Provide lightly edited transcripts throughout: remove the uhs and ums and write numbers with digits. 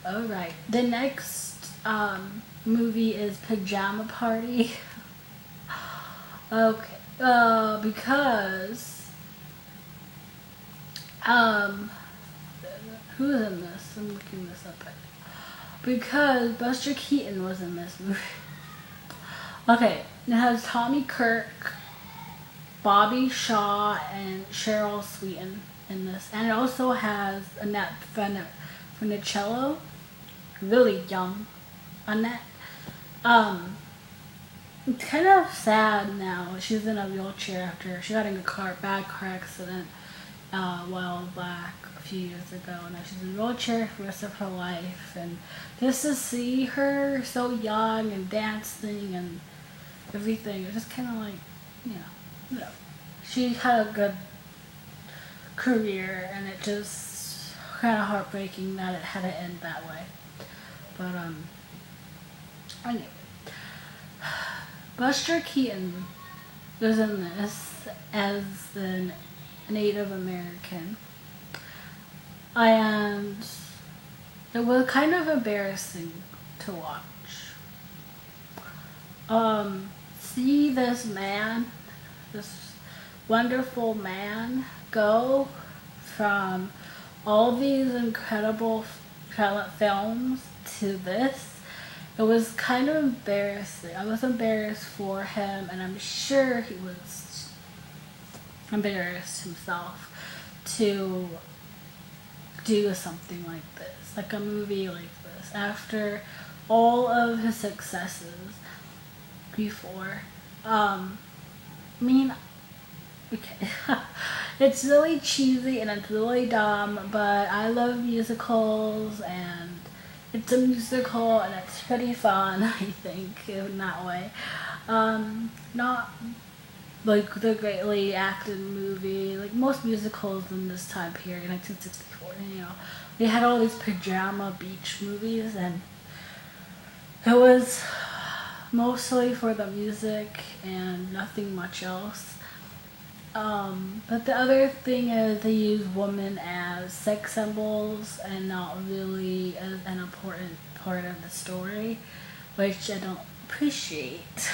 Alright. The next movie is Pajama Party. Okay. Because um who's in this? I'm looking this up. Because Buster Keaton was in this movie. Okay, it has Tommy Kirk, Bobby Shaw, and Cheryl Sweeten in this, and it also has Annette Funicello, really young Annette. Um, it's kind of sad now. She's in a wheelchair after she got in a bad car accident a while back, a few years ago. And now she's in a wheelchair for the rest of her life. And just to see her so young and dancing and everything, it's just kind of like, you know, she had a good career, and it just kind of heartbreaking that it had to end that way. But anyway, Buster Keaton was in this as the Native American, and it was kind of embarrassing to watch. See this man, this wonderful man, go from all these incredible talent films to this. It was kind of embarrassing. I was embarrassed for him, and I'm sure he was embarrassed himself to do something like this, like a movie like this, after all of his successes before. I mean, okay. It's really cheesy and it's really dumb, but I love musicals, and it's a musical and it's pretty fun, I think, in that way. Not like the greatly acted movie, like most musicals in this time period, 1964, they had all these pajama beach movies, and it was mostly for the music and nothing much else. But the other thing is they use women as sex symbols and not really as an important part of the story, which I don't appreciate.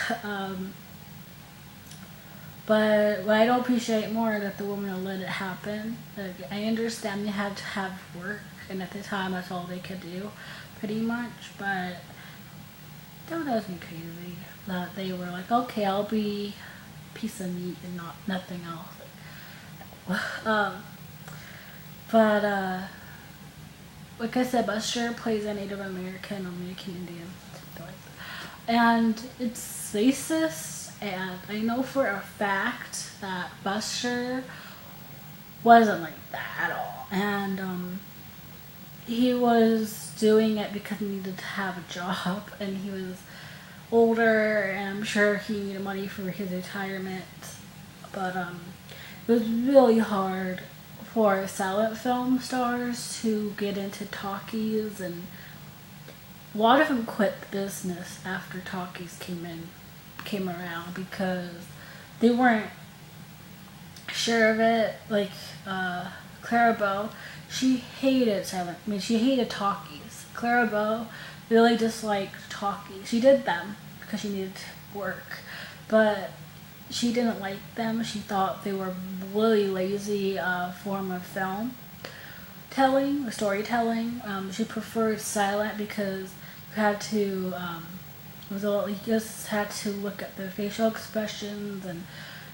But what I don't appreciate more is that the woman will let it happen. Like, I understand they had to have work, and at the time that's all they could do, pretty much. But that drives me crazy that they were like, okay, I'll be piece of meat and nothing else. But like I said, Buster plays a Native American, American Indian, something like that. And it's racist, and I know for a fact that Buster wasn't like that at all. And he was doing it because he needed to have a job, and he was older, and I'm sure he needed money for his retirement. But it was really hard for silent film stars to get into talkies, and a lot of them quit the business after talkies came around because they weren't sure of it. Like Clara Bow, she hated talkies. Clara Bow really disliked talkies. She did them because she needed work, but she didn't like them. She thought they were really lazy form of film telling or storytelling. She preferred silent because you had to you just had to look at their facial expressions, and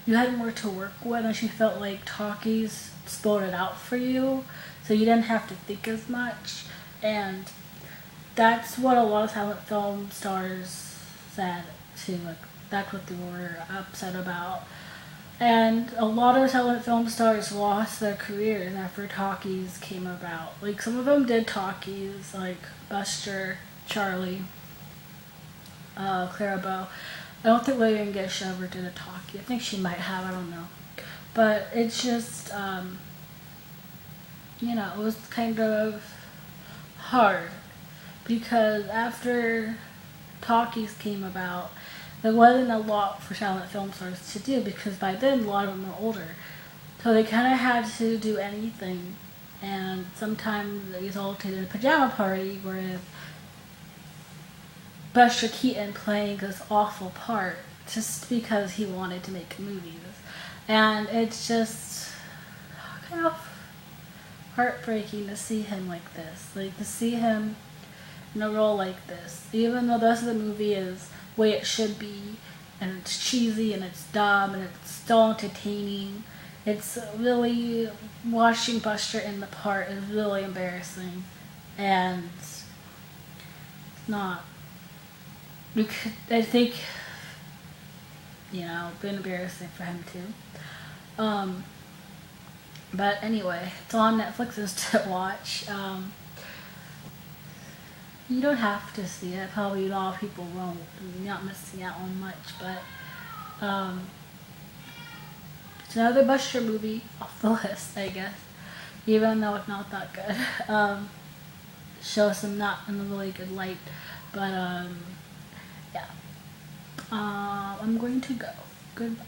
you had more to work with, and she felt like talkies spelled it out for you, so you didn't have to think as much. And that's what a lot of silent film stars said too. Like, that's what they were upset about. And a lot of silent film stars lost their careers after talkies came about. Like, some of them did talkies, like Buster, Charlie, Clara Bow. I don't think Lillian Gish ever did a talkie. I think she might have, I don't know. But it's just, it was kind of hard because after talkies came about, there wasn't a lot for silent film stars to do because by then a lot of them were older. So they kind of had to do anything and sometimes it resulted in a pajama party where Buster Keaton playing this awful part just because he wanted to make movies. And it's just kind of heartbreaking to see him like this. Like, to see him in a role like this. Even though the rest of the movie is the way it should be, and it's cheesy, and it's dumb, and it's still entertaining. It's really, watching Buster in the part is really embarrassing. And it's not, I think, been embarrassing for him too. But anyway, it's on Netflix, is to watch. You don't have to see it. Probably a lot of people won't. You're not missing out on much, but it's another Buster movie off the list, I guess. Even though it's not that good. Shows him not in a really good light. But yeah. I'm going to go. Goodbye.